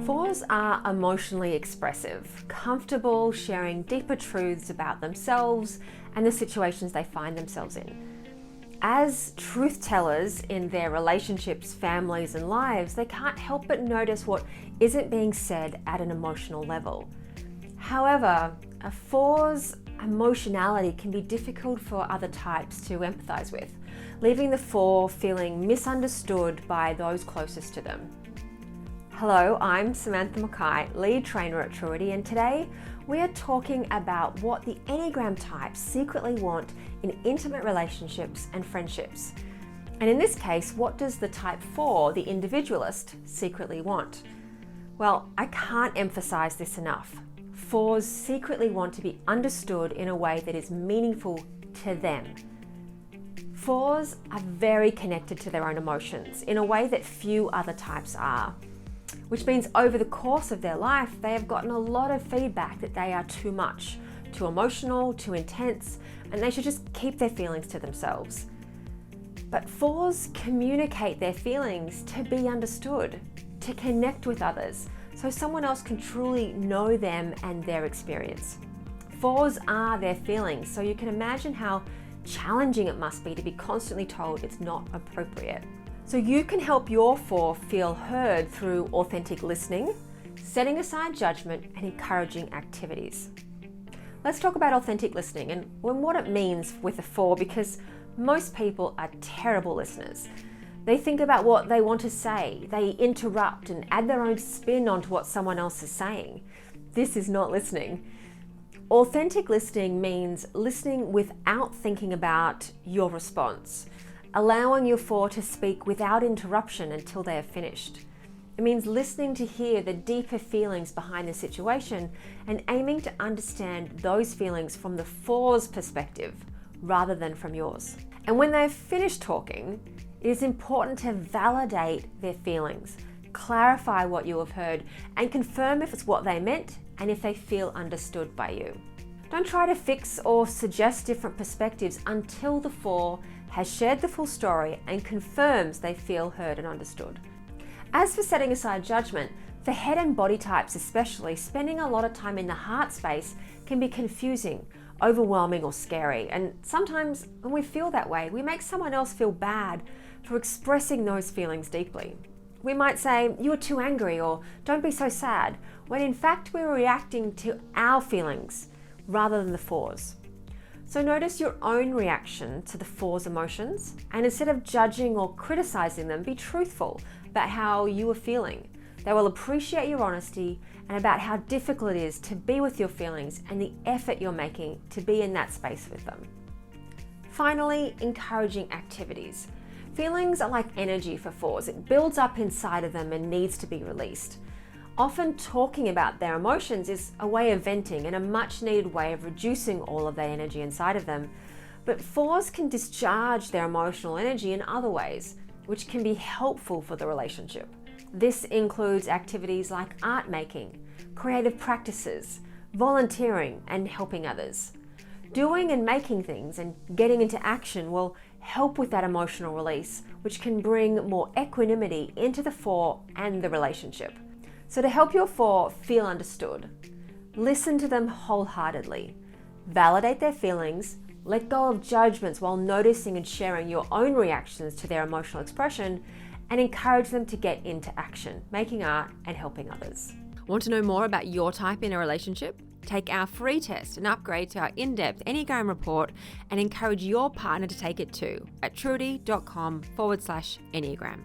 Fours are emotionally expressive, comfortable sharing deeper truths about themselves and the situations they find themselves in. As truth tellers in their relationships, families, and lives, they can't help but notice what isn't being said at an emotional level. However, a four's emotionality can be difficult for other types to empathize with, leaving the four feeling misunderstood by those closest to them. Hello, I'm Samantha Mackay, lead trainer at Truity, and today we are talking about what the Enneagram types secretly want in intimate relationships and friendships. And in this case, what does the type 4, the individualist, secretly want? Well, I can't emphasize this enough. Fours secretly want to be understood in a way that is meaningful to them. Fours are very connected to their own emotions in a way that few other types are, which means over the course of their life, they have gotten a lot of feedback that they are too much, too emotional, too intense, and they should just keep their feelings to themselves. But fours communicate their feelings to be understood, to connect with others, so someone else can truly know them and their experience. Fours are their feelings, so you can imagine how challenging it must be to be constantly told it's not appropriate. So you can help your four feel heard through authentic listening, setting aside judgment, and encouraging activities. Let's talk about authentic listening and what it means with a four, because most people are terrible listeners. They think about what they want to say, they interrupt and add their own spin onto what someone else is saying. This is not listening. Authentic listening means listening without thinking about your response, allowing your four to speak without interruption until they are finished. It means listening to hear the deeper feelings behind the situation and aiming to understand those feelings from the four's perspective rather than from yours. And when they've finished talking, it is important to validate their feelings, clarify what you have heard, and confirm if it's what they meant and if they feel understood by you. Don't try to fix or suggest different perspectives until the four has shared the full story and confirms they feel heard and understood. As for setting aside judgment, for head and body types especially, spending a lot of time in the heart space can be confusing, overwhelming, or scary. And sometimes when we feel that way, we make someone else feel bad for expressing those feelings deeply. We might say, "You're too angry," or "Don't be so sad," when in fact we're reacting to our feelings rather than the four's. So notice your own reaction to the four's emotions, and instead of judging or criticizing them, be truthful about how you are feeling. They will appreciate your honesty and about how difficult it is to be with your feelings and the effort you're making to be in that space with them. Finally, encouraging activities. Feelings are like energy for fours. It builds up inside of them and needs to be released. Often talking about their emotions is a way of venting and a much needed way of reducing all of that energy inside of them. But fours can discharge their emotional energy in other ways, which can be helpful for the relationship. This includes activities like art making, creative practices, volunteering, and helping others. Doing and making things and getting into action will help with that emotional release, which can bring more equanimity into the four and the relationship. So to help your four feel understood, listen to them wholeheartedly, validate their feelings, let go of judgments while noticing and sharing your own reactions to their emotional expression, and encourage them to get into action, making art and helping others. Want to know more about your type in a relationship? Take our free test and upgrade to our in-depth Enneagram report and encourage your partner to take it too at truity.com/Enneagram.